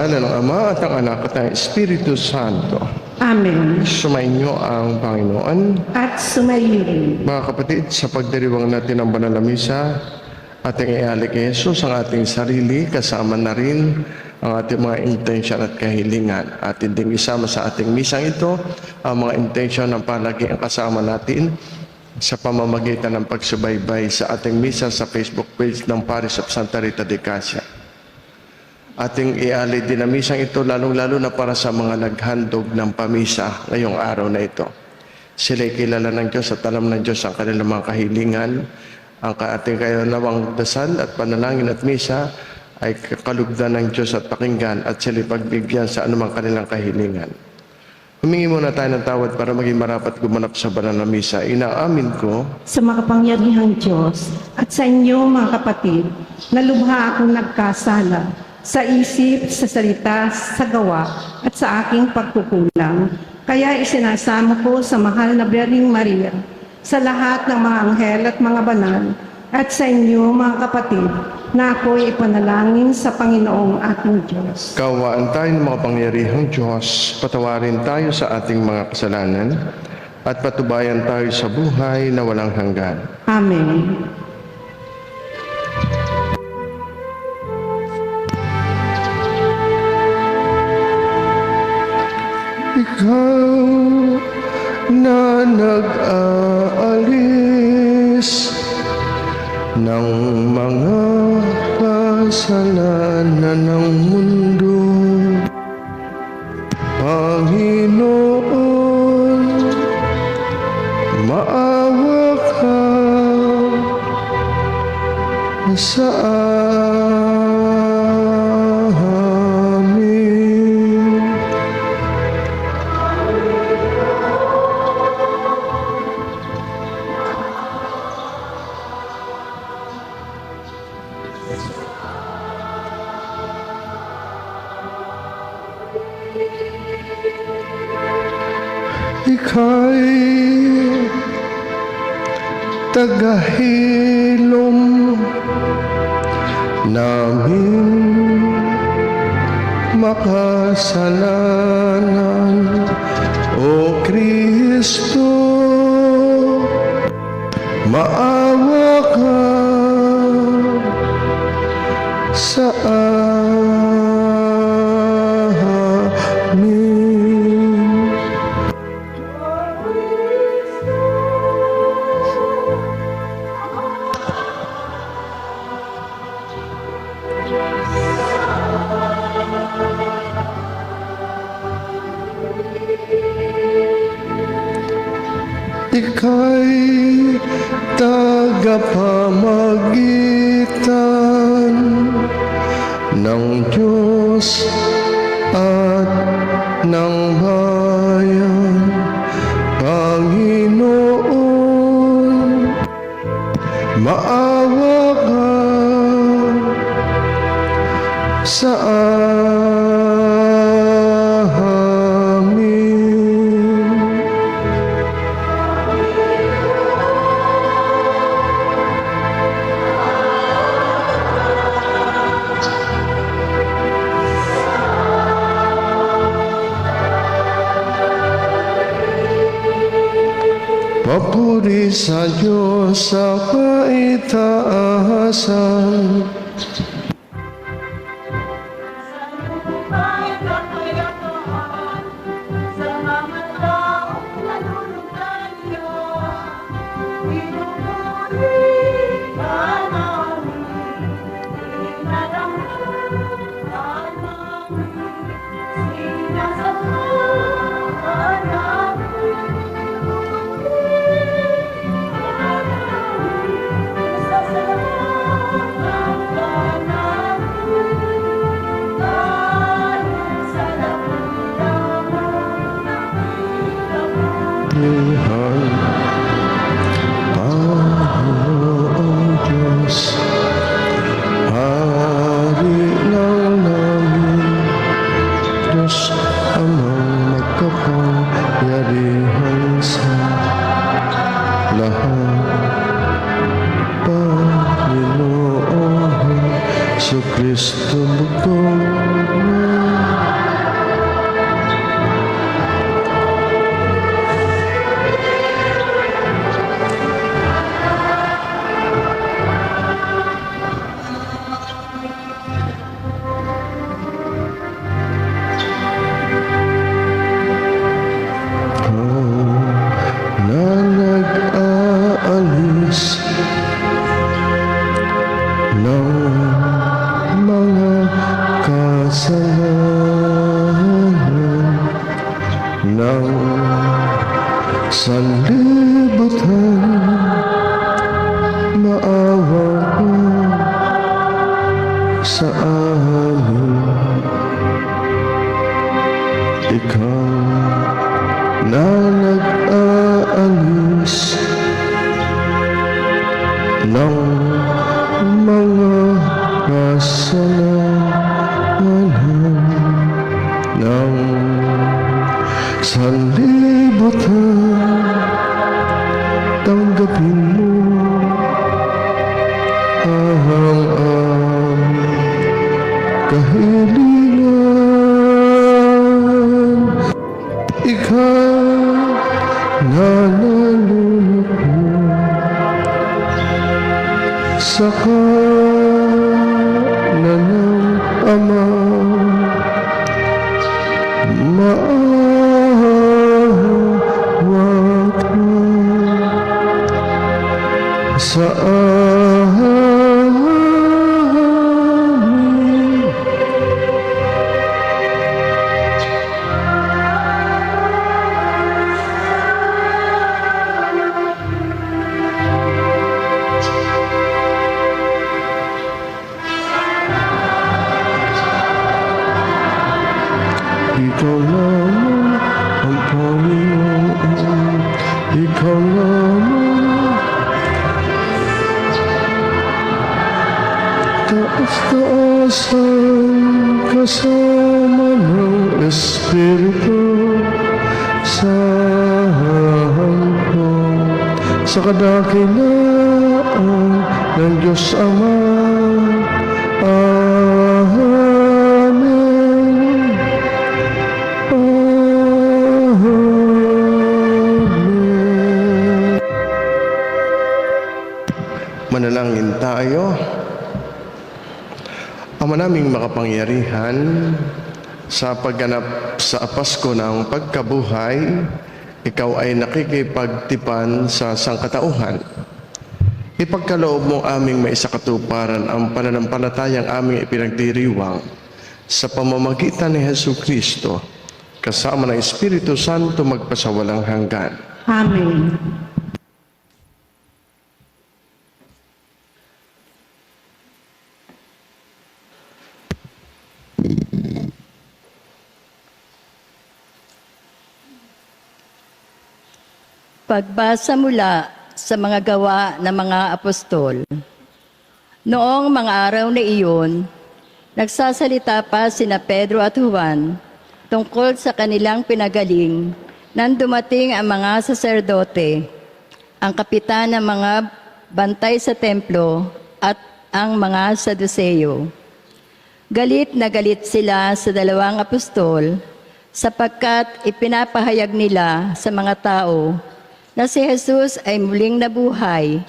Ngalan ng Ama at ng Anak at ng Espiritu Santo. Amen. Sumainyo ang Panginoon. At sumayo rin. Mga kapatid, sa pagdiriwang natin ng banal na misa, ating iali kay Jesus ang ating sarili, kasama na rin ang ating mga intensyon at kahilingan. At hindi isama sa ating misang ito ang mga intensyon ng palagi ang kasama natin sa pamamagitan ng pagsubaybay sa ating misa sa Facebook page ng Parish of Santa Rita de Casia. Ating iali din ang misang ito lalong-lalo na para sa mga naghandog ng pamisa ngayong araw na ito. Sila'y kilala ng Diyos at alam ng Diyos ang kanilang mga kahilingan. Ang ating kailawang dasal at panalangin at misa ay kalugdan ng Diyos at pakinggan at sila'y pagbigyan sa anumang kanilang kahilingan. Humingi muna tayo ng tawad para maging marapat gumanap sa banal na misa. Inaamin ko Sa makapangyarihang Diyos at sa inyo mga kapatid, na lubha akong nagkasala sa isip, sa salita, sa gawa at sa aking pagkukulang. Kaya isinasamo ko sa mahal na Birheng Maria, sa lahat ng mga anghel at mga banal, at sa inyo mga kapatid, na ako'y ipanalangin sa Panginoong ating Diyos. Kaawaan tayo ng mga pangyarihang Diyos, patawarin tayo sa ating mga kasalanan, at patubayan tayo sa buhay na walang hanggan. Amen. Ikaw na nag-aalis ng mga kasalanan ng mundo, Panginoon, maawa ka sa amin. Ika'y tagahilom namin makasalanan, O Kristo, maawa ka sa amin. Ika'y tagapamagitan ng Diyos at ng bayan, Panginoon, maawa ka sa amin. Papuri sa Diyos sa kaitaasan. sanlibutan, maawa ka sa amin. Ikaw na nag-aalis ng mga kasalanan ng sanlibutan, tanggapin mo ang kahilingan. Ikaw na nalulugod sa kanan ng Ama, maawa ka sa amin. Ikaw lamang ang Panginoon, ikaw lamang, taas-taasan kasama ng Espiritu Santo, sa kadakilaan ng Diyos Ama. Amen. Manalangin tayo. Ama naming makapangyarihan, sa pagganap sa Pasko ng pagkabuhay, ikaw ay nakikipagtipan sa sangkatauhan. Ipagkaloob mo aming maisakatuparan ang pananampalatayang aming ipinagdiriwang sa pamamagitan ni Jesucristo, kasama ng Espiritu Santo magpasawalang hanggan. Amen. Pagbasa mula sa mga gawa ng mga apostol. Noong mga araw na iyon, nagsasalita pa sina Pedro at Juan tungkol sa kanilang pinagaling nang dumating ang mga saserdote, ang kapitan ng mga bantay sa templo at ang mga Saduseyo. Galit na galit sila sa dalawang apostol sapagkat ipinapahayag nila sa mga tao na si Jesus ay muling nabuhay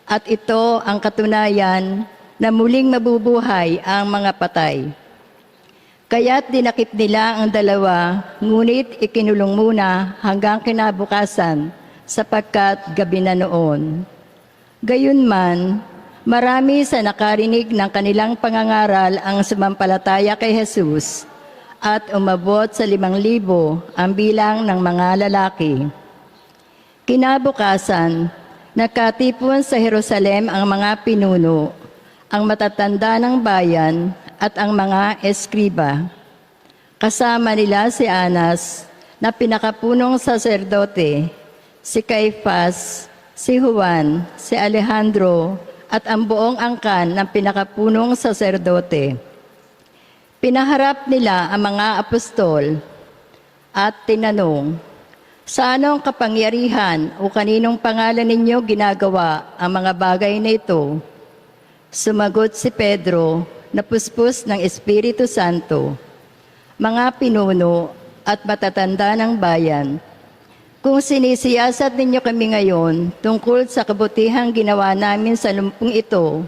at ito ang katunayan na muling mabubuhay ang mga patay. Kaya't dinakip nila ang dalawa, ngunit ikinulong muna hanggang kinabukasan sapagkat gabi na noon. Gayunman, marami sa nakarinig ng kanilang pangangaral ang sumampalataya kay Jesus at umabot sa 5,000 ang bilang ng mga lalaki. Kinabukasan, nakatipon sa Jerusalem ang mga pinuno, ang matatanda ng bayan at ang mga eskriba. Kasama nila si Anas na pinakapunong saserdote, si Caifás, si Juan, si Alejandro at ang buong angkan ng pinakapunong saserdote. Pinaharap nila ang mga apostol at tinanong, "Sa anong kapangyarihan o kaninong pangalan ninyo ginagawa ang mga bagay na ito?" Sumagot si Pedro, na puspos ng Espiritu Santo, "Mga pinuno at matatanda ng bayan, kung sinisiyasat ninyo kami ngayon tungkol sa kabutihang ginawa namin sa lumpong ito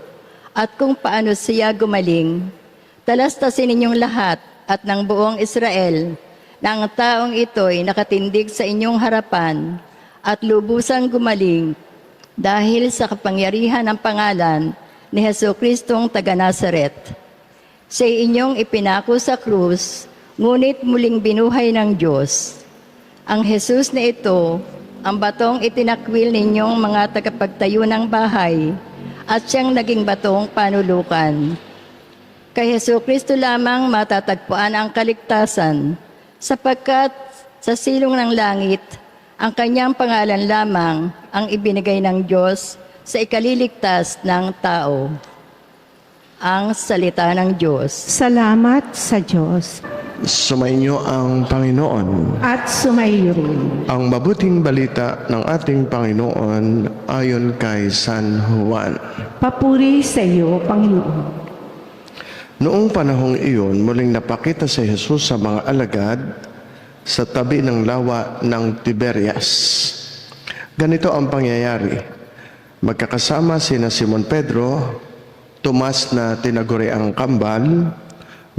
at kung paano siya gumaling, talastasin ninyong lahat at ng buong Israel na ang taong ito'y nakatindig sa inyong harapan at lubusang gumaling dahil sa kapangyarihan ng pangalan ni Jesucristong taga-Nazaret. Sa inyong ipinako sa krus, ngunit muling binuhay ng Diyos. Ang Jesus na ito ang batong itinakwil ninyong mga tagapagtayo ng bahay at siyang naging batong panulukan. Kay Jesucristo lamang matatagpuan ang kaligtasan, sapagkat sa silong ng langit, ang kanyang pangalan lamang ang ibinigay ng Diyos sa ikaliligtas ng tao. Ang salita ng Diyos. Salamat sa Diyos Sumainyo ang Panginoon. at sumayo rin. Ang mabuting balita ng ating Panginoon ayon kay San Juan. Papuri sa iyo, Panginoon. Noong panahong iyon, muling napakita si Jesus sa mga alagad sa tabi ng lawa ng Tiberias. Ganito ang pangyayari. Magkakasama sina Simon Pedro, Tomas na tinaguriang kambal,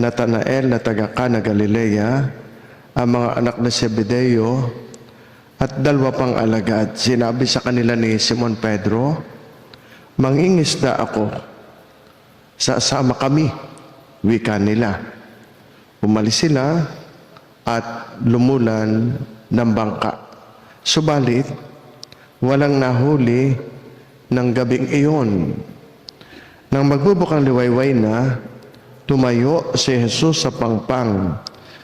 Natanael na taga Cana Galilea, ang mga anak na Zebedeo, at dalawa pang alagad. Sinabi sa kanila ni Simon Pedro, "Mangingisda ako, sasama kami." Wika nila. Umalis sila at lumulan ng bangka. Subalit, walang nahuli ng gabing iyon. Nang magbubukang liwayway na, tumayo si Jesus sa pangpang.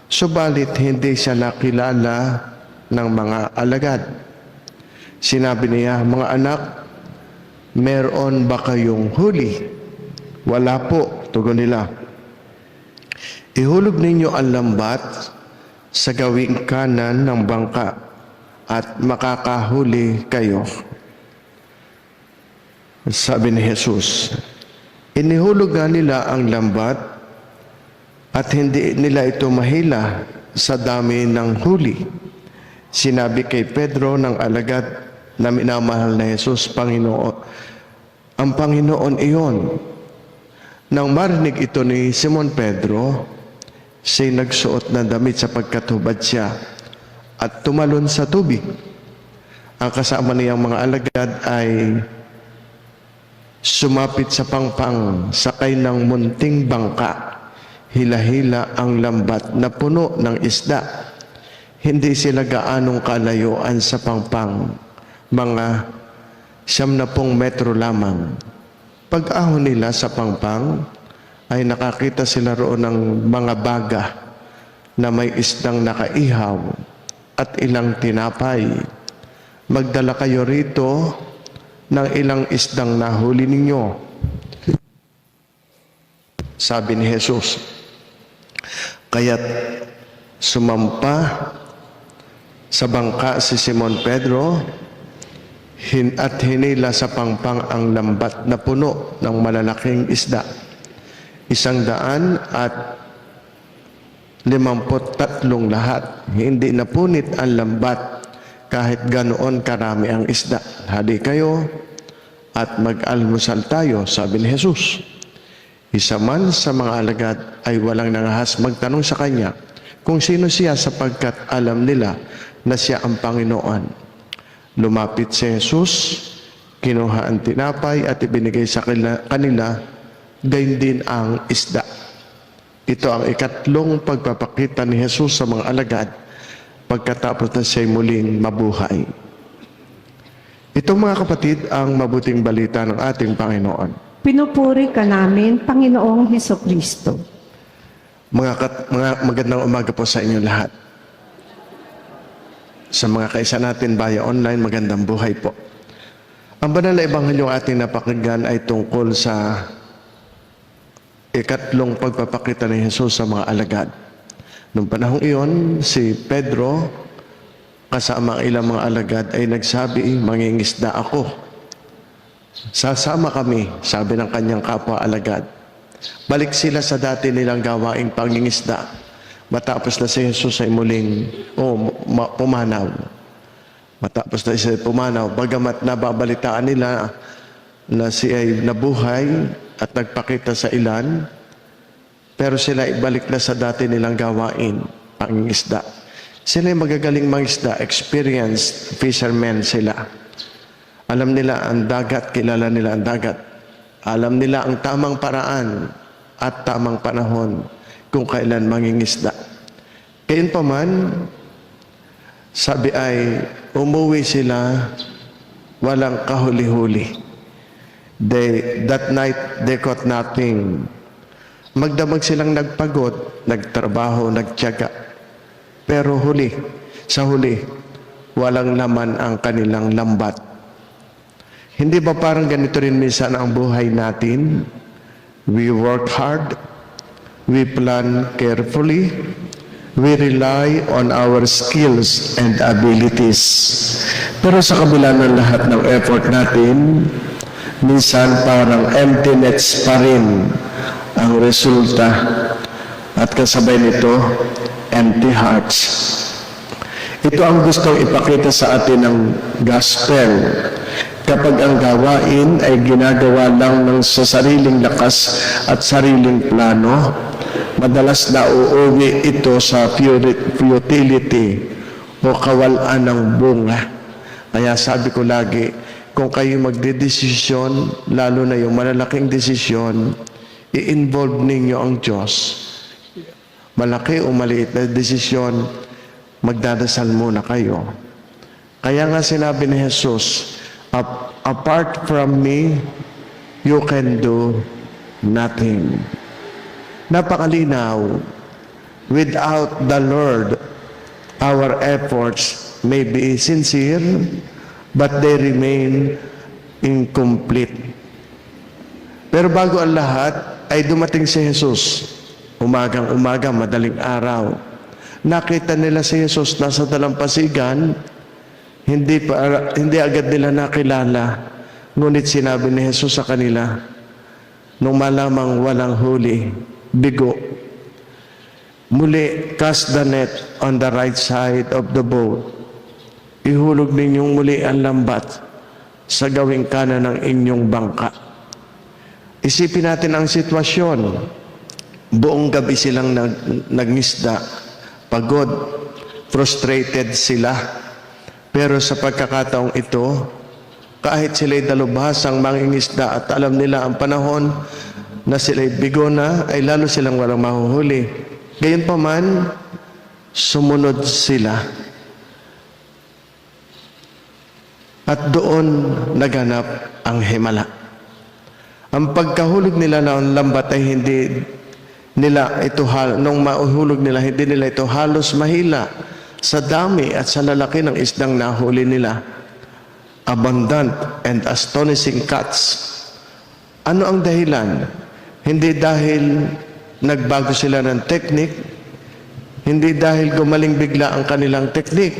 Subalit hindi siya nakilala ng mga alagad. Sinabi niya, "Mga anak, meron ba kayong huli?" "Wala po," tugon nila. "Ihulog ninyo ang lambat sa gawing kanan ng bangka at makakahuli kayo." Sabi ni Jesus. Inihulog nga nila ang lambat at hindi nila ito mahila sa dami ng huli. Sinabi kay Pedro ng alagad na minamahal na Jesus, "Panginoon, ang Panginoon iyon." Nang marinig ito ni Simon Pedro, siya'y nagsuot ng damit sapagkat hubad siya at tumalon sa tubig. Ang kasama niyang mga alagad ay sumapit sa pangpang, sakay ng munting bangka. Hila-hila ang lambat na puno ng isda. Hindi sila gaanong kalayuan sa pangpang, mga 70 metro lamang. Pag-ahon nila sa pangpang, ay nakakita sila roon ng mga baga na may isdang nakaihaw at ilang tinapay. "Magdala kayo rito ng ilang isdang nahuli ninyo," sabi ni Jesus. Kaya't sumampa sa bangka si Simon Pedro at hinila sa pangpang ang lambat na puno ng malalaking isda. 153 lahat. Hindi napunit ang lambat kahit ganoon karami ang isda. "Hali kayo at mag-almusal tayo," sabi ni Jesus. Isa man sa mga alagad ay walang nangahas magtanong sa kanya kung sino siya, sapagkat alam nila na siya ang Panginoon. Lumapit si Jesus, kinuha ang tinapay at ibinigay sa kanila, gayon din ang isda. Ito ang ikatlong pagpapakita ni Jesus sa mga alagad pagkatapos na siya'y muling mabuhay. Ito, mga kapatid, ang mabuting balita ng ating Panginoon. Pinupuri ka namin, Panginoong Hesukristo. Mga magandang umaga po sa inyo lahat. Sa mga kaisa natin via online, magandang buhay po. Ang banal na ebanghelyo ating napakinggan ay tungkol sa ikatlong pagpapakita ni Jesus sa mga alagad. Noong panahong iyon, si Pedro kasama ang ilang mga alagad ay nagsabi, "Mangingisda ako. Sasama kami," sabi ng kanyang kapwa alagad. Balik sila sa dati nilang gawaing pangingisda. Matapos na si Jesus ay muling pumanaw. Matapos na siya pumanaw, bagamat nababalitaan nila na siya ay nabuhay at nagpakita sa ilan, pero sila ibalik na sa dati nilang gawain, pangingisda. Sila ay magagaling mangisda, experienced fishermen sila. Alam nila ang dagat, kilala nila ang dagat. Alam nila ang tamang paraan at tamang panahon kung kailan mangingisda. Gayunpaman, Sabi ay, umuwi sila walang kahuli-huli. That night, they caught nothing. Magdamag silang nagpagod, nagtrabaho, nagtiyaga. Pero sa huli, walang laman ang kanilang lambat. Hindi ba parang ganito rin minsan ang buhay natin? We work hard, we plan carefully, we rely on our skills and abilities. Pero sa kabila ng lahat ng effort natin, minsan parang empty nets pa rin ang resulta. At kasabay nito, empty hearts. Ito ang gustong ipakita sa atin ng gospel. Kapag ang gawain ay ginagawa lang sa sariling lakas at sariling plano, madalas na uuwi ito sa futility o kawalan ng bunga. Kaya sabi ko lagi, kung kayo magdedesisyon, lalo na yung malalaking desisyon, i-involve ninyo ang Diyos. Malaki o maliit na desisyon, magdadasal muna kayo. Kaya nga sinabi ni Jesus, apart from me, you can do nothing. Napakalinaw. Without the Lord, our efforts may be sincere, but they remain incomplete. Pero bago ang lahat, ay dumating si Jesus. Umagang-umaga, madaling araw. Nakita nila si Jesus nasa dalampasigan, hindi agad nila nakilala. Ngunit sinabi ni Jesus sa kanila, nung malamang walang huli, bigo, muli, cast the net on the right side of the boat. Ihulog ninyong muli ang lambat sa gawing kanan ng inyong bangka. Isipin natin ang sitwasyon. Buong gabi silang nagngisda. Pagod, frustrated sila. Pero sa pagkakataong ito, kahit sila'y dalubhasang mangingisda at alam nila ang panahon na sila'y bigo na, ay lalo silang walang mahuhuli. Gayunpaman, sumunod sila. At doon naganap ang himala. Ang pagkahulog nila ng lambat ay hindi nila ito, nung mahuhulog nila, hindi nila ito halos mahila sa dami at sa lalaki ng isdang nahuli nila. Abundant and astonishing catch. Ano ang dahilan? Hindi dahil nagbago sila ng teknik, hindi dahil gumaling bigla ang kanilang teknik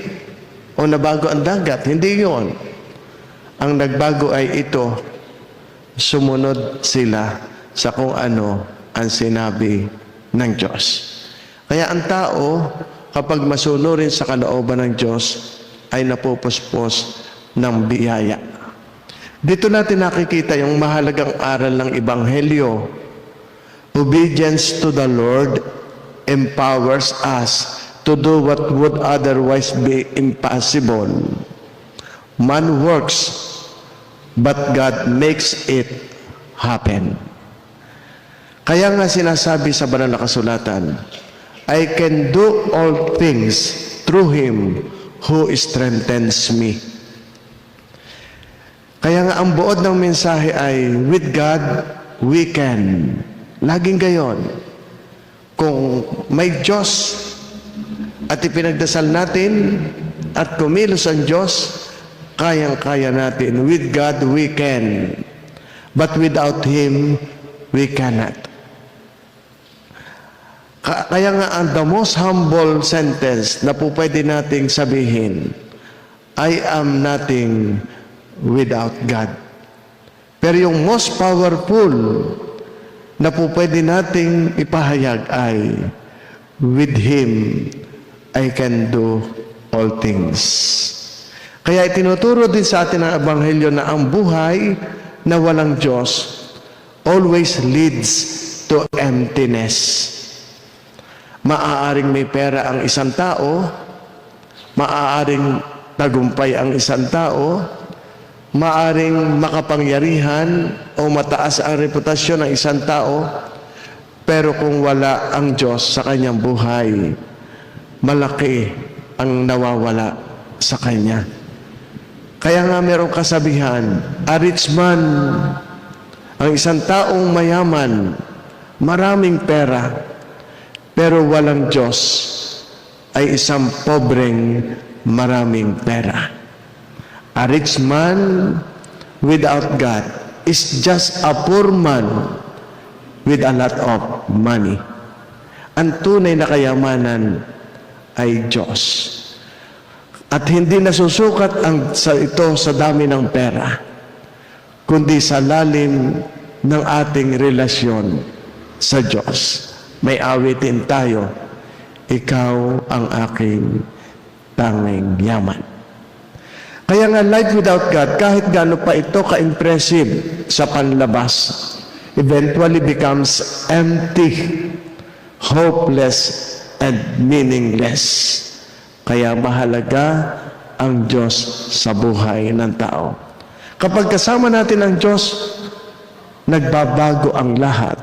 o nabago ang dagat. Hindi yon. Ang nagbago ay ito, sumunod sila sa kung ano ang sinabi ng Diyos. Kaya ang tao, kapag masunurin sa kalooban ng Diyos, ay napupuspos ng biyaya. Dito natin nakikita yung mahalagang aral ng Ebanghelyo. Obedience to the Lord empowers us to do what would otherwise be impossible. Man works, but God makes it happen. Kaya nga sinasabi sa banal na kasulatan, I can do all things through Him who strengthens me. Kaya nga ang buod ng mensahe ay, with God, we can. Laging gayon. Kung may Diyos at ipinagdasal natin at kumilos ang Diyos, kayang-kaya natin. With God, we can. But without Him, we cannot. Kaya nga ang the most humble sentence na po pwede nating sabihin, I am nothing without God. Pero yung most powerful na po pwede nating ipahayag ay, with Him, I can do all things. Kaya itinuturo din sa atin ang Ebanghelyo na ang buhay na walang Diyos always leads to emptiness. Maaaring may pera ang isang tao, maaaring tagumpay ang isang tao, maaaring makapangyarihan o mataas ang reputasyon ng isang tao, pero kung wala ang Diyos sa kanyang buhay, malaki ang nawawala sa kanya. Kaya nga merong kasabihan, a rich man, ang isang taong mayaman, maraming pera, pero walang Diyos, ay isang pobreng maraming pera. A rich man without God is just a poor man with a lot of money. Ang tunay na kayamanan ay Diyos. At hindi nasusukat ito sa dami ng pera, kundi sa lalim ng ating relasyon sa Diyos. May awitin tayo, ikaw ang aking tanging yaman. Kaya nga, life without God, kahit gaano pa ito ka-impressive sa panlabas, eventually becomes empty, hopeless, and meaningless. Kaya mahalaga ang Diyos sa buhay ng tao. Kapag kasama natin ang Diyos, nagbabago ang lahat.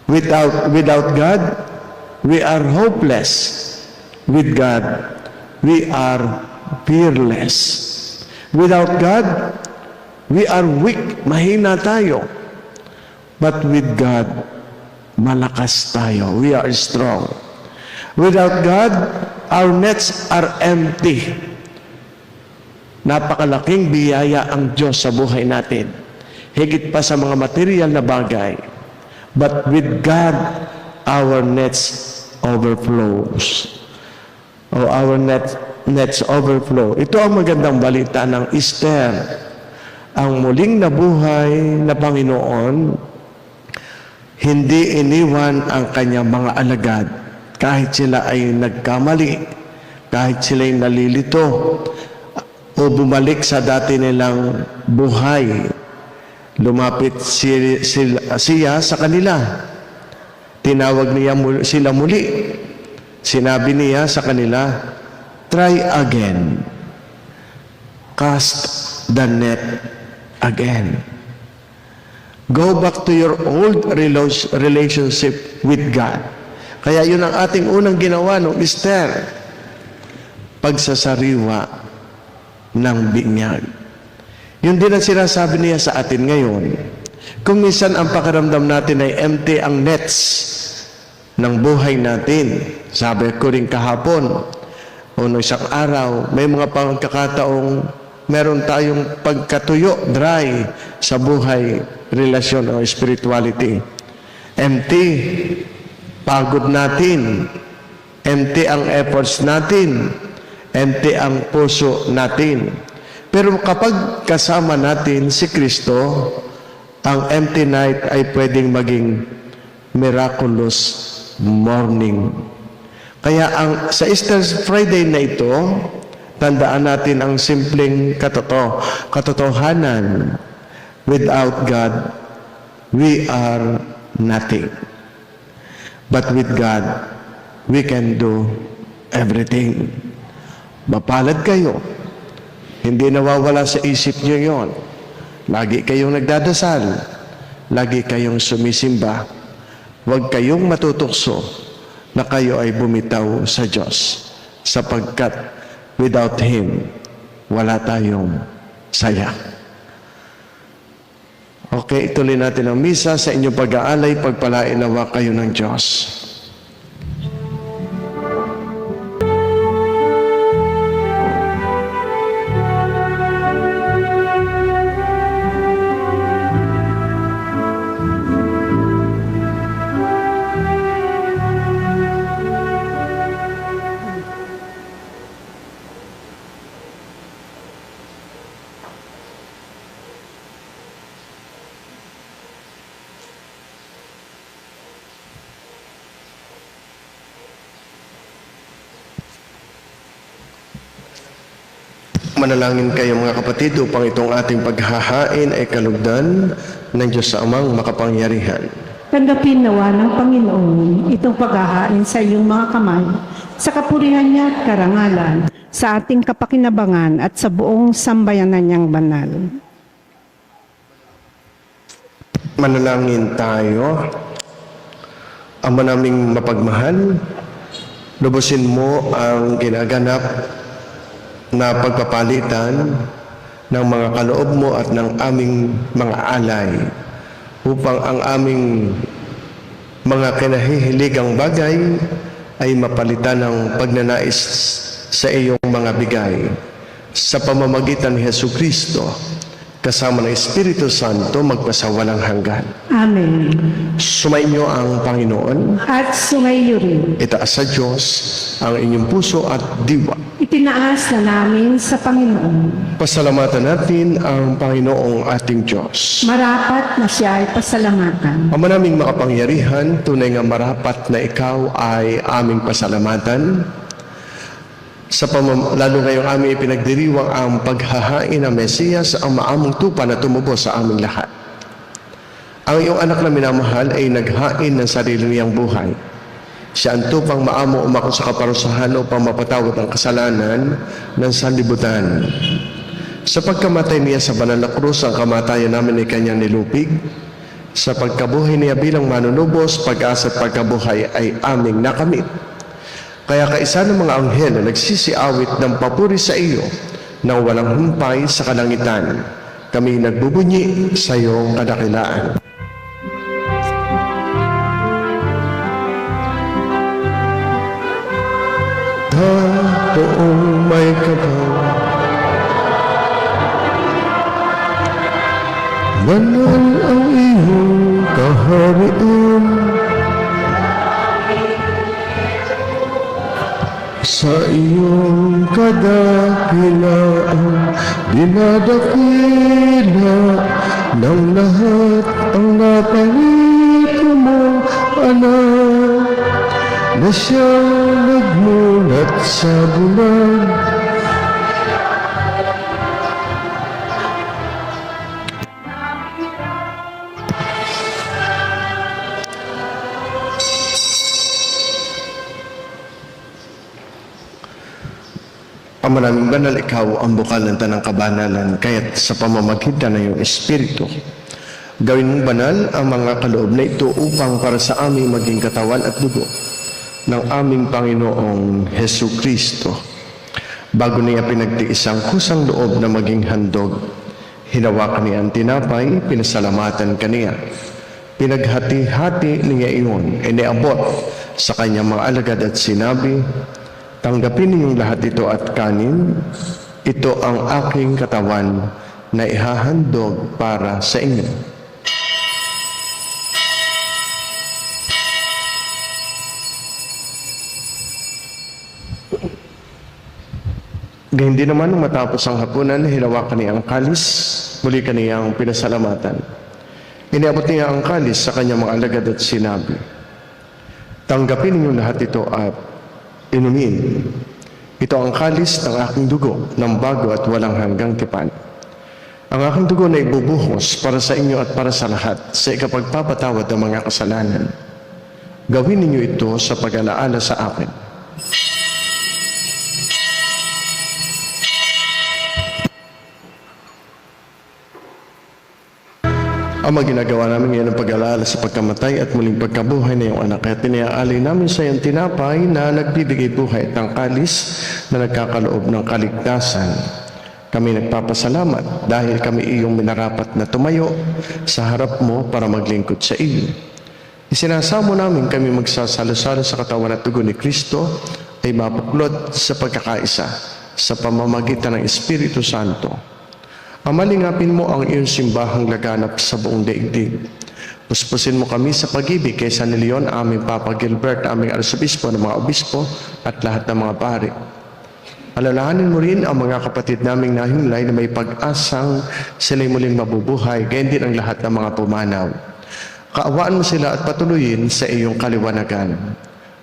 Without God, we are hopeless. With God, we are fearless. Without God, we are weak. Mahina tayo. But with God, malakas tayo. We are strong. Without God, our nets are empty. Napakalaking biyaya ang Diyos sa buhay natin. Higit pa sa mga material na bagay. But with God, our nets overflows. Our nets overflow. Ito ang magandang balita ng Esther. Ang muling nabuhay na Panginoon, hindi iniwan ang kanyang mga alagad. Kahit sila ay nagkamali, kahit sila ay nalilito, o bumalik sa dati nilang buhay, lumapit siya sa kanila. Tinawag niya sila muli. Sinabi niya sa kanila, try again. Cast the net again. Go back to your old relationship with God. Kaya yun ang ating unang ginawa nung Esther. Pagsasariwa ng binyag. Yun din ang sinasabi niya sa atin ngayon. Kung minsan ang pakiramdam natin ay empty ang nets ng buhay natin. Sabi ko rin kahapon, o no isang araw, may mga pagkakataong meron tayong pagkatuyo, dry sa buhay, relasyon o spirituality. Empty. Pagod natin. Empty ang efforts natin. Empty ang puso natin. Pero kapag kasama natin si Kristo, ang empty night ay pwedeng maging miraculous morning. Kaya sa Easter Friday na ito, tandaan natin ang simpleng katotohanan. Without God, we are nothing. But with God, we can do everything. Mapalad kayo. Hindi nawawala sa isip niyo yon. Lagi kayong nagdadasal. Lagi kayong sumisimba. Huwag kayong matutukso na kayo ay bumitaw sa Diyos. Sapagkat without Him, wala tayong saya. Okay, ituloy natin ang misa. Sa inyong pag-aalay, pagpalain nawa kayo ng Diyos. Manalangin kayo mga kapatid upang itong ating paghahain ay kalugdan ng Diyos sa Amang makapangyarihan. Tanggapin nawa ng Panginoon itong paghahain sa iyong mga kamay, sa kapurihan niya at karangalan, sa ating kapakinabangan at sa buong sambayanan niyang banal. Manalangin tayo. Ama naming mapagmahal, Lubusin mo ang ginaganap na pagpapalitan ng mga kaloob mo at ng aming mga alay upang ang aming mga kinahihiligang bagay ay mapalitan ng pagnanais sa iyong mga bigay sa pamamagitan ni Jesucristo kasama ng Espiritu Santo magpasawalang hanggan. Amen. Sumainyo ang Panginoon. At sumayo rin. Itaas sa Diyos ang inyong puso at diwa. Itinaas na namin sa Panginoon. Pasalamatan natin ang Panginoong ating Diyos. Marapat na siya ay pasalamatan. Ama naming makapangyarihan, tunay nga marapat na ikaw ay aming pasalamatan. Lalo ngayong aming ipinagdiriwang ang paghahain ng Mesiyas, ang maamong tupa na tumubo sa aming lahat. Ang iyong anak na minamahal ay naghain ng sarili niyang buhay. Siya ang tupang maamo umako sa kaparusahan upang mapatawad ang kasalanan ng sanlibutan. Sa pagkamatay niya sa banal na krus, ang kamatayan namin ay kanyang nilupig. Sa pagkabuhay niya bilang manunubos, pag-asa at pagkabuhay ay aming nakamit. Kaya kaisa ng mga anghel na nagsisiawit ng papuri sa iyo nang walang humpay sa kalangitan, kami nagbubunyi sa iyong kadakilaan. Poong may kapal, banal ang iyong kaharian. Sa iyong kadakilaan, dinadakila ng lahat ang naparito mong anak, na siyang nagmulat sa bulan. Ama naming banal, ikaw ang bukal ng tanang kabanalan, kaya't sa pamamagitan ng iyong Espiritu, gawin mong banal ang mga kaloob na ito upang para sa aming maging katawan at dugo ng aming Panginoong Hesu Kristo. Bago niya pinagtiis ang kusang loob na maging handog, hinawakan niya ang tinapay, pinasalamatan kaniya. Pinaghati-hati niya iyon, iniabot sa kanyang mga alagad at sinabi, "Tanggapin ninyong lahat ito at kanin. Ito ang aking katawan na ihahandog para sa inyo." Gayun din naman, nung matapos ang hapunan, hinawakan niya ang kalis, muli kaniyang pinasalamatan. Iniabot niya ang kalis sa kanyang mga alagad at sinabi, "Tanggapin ninyong lahat ito at inumin. Ito ang kalis ng aking dugo, ng bago at walang hanggang tipan. Ang aking dugo na ibubuhos para sa inyo at para sa lahat sa ikapagpapatawad ng mga kasalanan. Gawin ninyo ito sa pag-alaala sa akin." Ama, ginagawa namin ngayon ang pag-alala sa pagkamatay at muling pagkabuhay na iyong anak. Kaya tiniaalay namin sa iyong tinapay na nagbibigay buhay at ang kalis na nagkakaloob ng kaligtasan. Kami nagpapasalamat dahil kami iyong minarapat na tumayo sa harap mo para maglingkod sa iyo. Isinasamo namin kami magsasalo-salo sa katawan at dugo ni Kristo ay mapuklot sa pagkakaisa sa pamamagitan ng Espiritu Santo. Amalingapin mo ang iyong simbahang laganap sa buong daigdig. Puspusin mo kami sa pag-ibig kay San Leon, aming Papa Gilbert, aming arsobispo ng mga obispo at lahat ng mga pari. Alalahanin mo rin ang mga kapatid naming nahimlay na may pag-asang sila'y muling mabubuhay, gayon din ang lahat ng mga pumanaw. Kaawaan mo sila at patuloyin sa iyong kaliwanagan.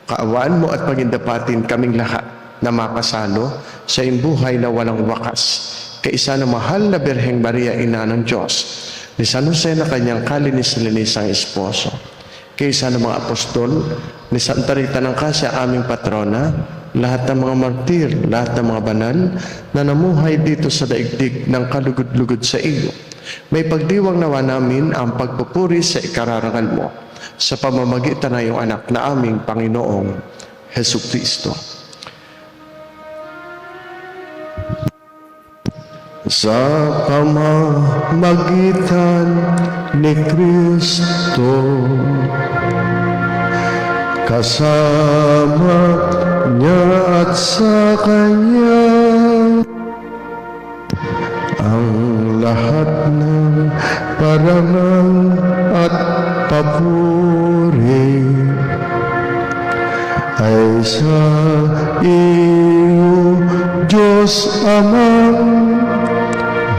Kaawaan mo at pagindapatin kaming lahat na makasalo sa iyong buhay na walang wakas. Kaisa na mahal na Birheng Maria, Ina ng Diyos, ni San Jose na kanyang kalinis-linisang esposo, kaisa ng mga apostol, ni Santa Rita ng Cassia, aming patrona, lahat ng mga martir, lahat ng mga banal na namuhay dito sa daigdig ng kalugod-lugod sa iyo. May pagdiwang nawa namin ang pagpupuri sa ikararangal mo sa pamamagitan ng iyong anak na aming Panginoong Hesu Kristo. Sa pamamagitan ni Kristo, kasama niya at sa Kanya, ang lahat ng parangal at papuri ay sa iyo, Diyos Amang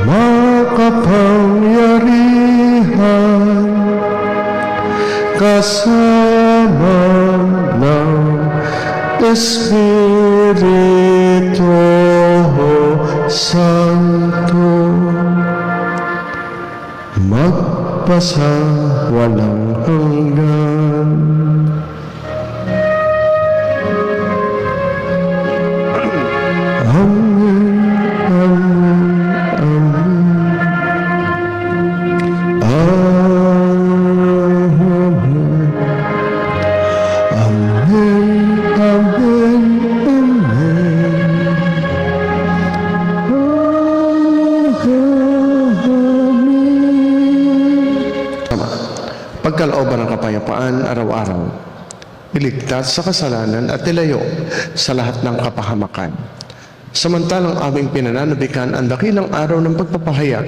makapangyarihan, kasama ng Espiritu Santo, magpasa walang hanggan. Amen, amen, amen. Amen. Amen, amen, amen. Pagkalooban ng kapayapaan araw-araw, iligtas sa kasalanan at ilayo sa lahat ng kapahamakan. Samantalang aming pinananabikan ang dakilang araw ng pagpapahayag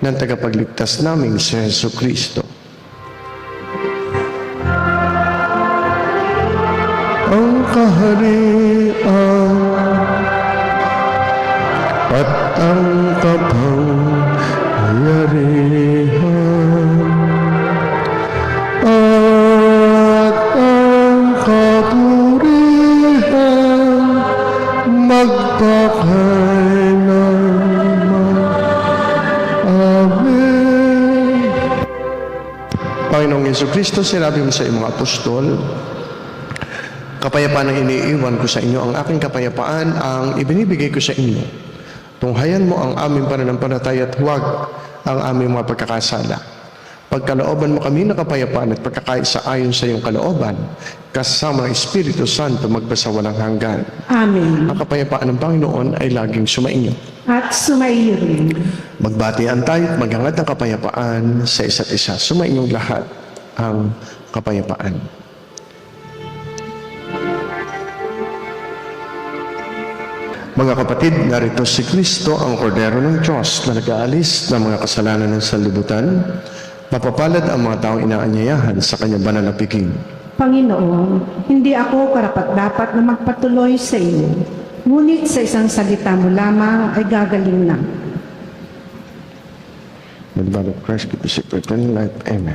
ng tagapagligtas naming si Hesu Kristo. Ang kaharian at ang kapangyarihan at ang kapurihan magpakailanman. Amen. Panginoong Jesucristo, sinabi mo sa iyong mga apostol, kapayapaan ang iniiwan ko sa inyo, ang aking kapayapaan ang ibinibigay ko sa inyo. Tunghayan mo ang aming pananampalataya at huwag ang aming mga pagkakasala. Pagkalooban mo kami ng kapayapaan at pagkakaisa ayon sa iyong kalooban, kasama ng Espiritu Santo magpasawalang hanggan. Amen. Ang kapayapaan ng Panginoon ay laging sumainyo. At sumaiyo rin. Magbatian tayo at maghangad ng kapayapaan sa isa't isa. Sumainyong lahat ang kapayapaan. Mga kapatid, narito si Kristo, ang kordero ng Diyos na nag-aalis ng mga kasalanan ng sanlibutan. Mapapalad ang mga taong inaanyayahan sa kanyang banal na piging. Panginoon, hindi ako karapat-dapat na magpatuloy sa iyo. Ngunit sa isang salita mo lamang ay gagaling na. May blood of Christ, keep us secret and life. Amen.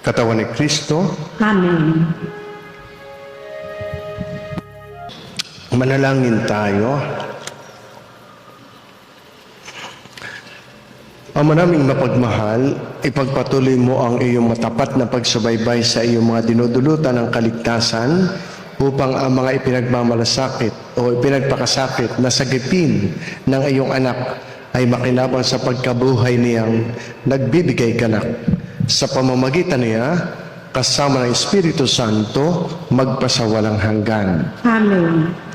Katawan ni Kristo, Amen. manalangin tayo. Ama naming mapagmahal, ipagpatuloy mo ang iyong matapat na pagsubaybay sa iyong mga dinudulutan ng kaligtasan upang ang mga ipinagmamalasakit o ipinagpakasakit na sagipin ng iyong anak ay makinabang sa pagkabuhay niyang nagbibigay ganak. Sa pamamagitan niya, kasama ng Espiritu Santo, magpasawalang hanggan. Amen.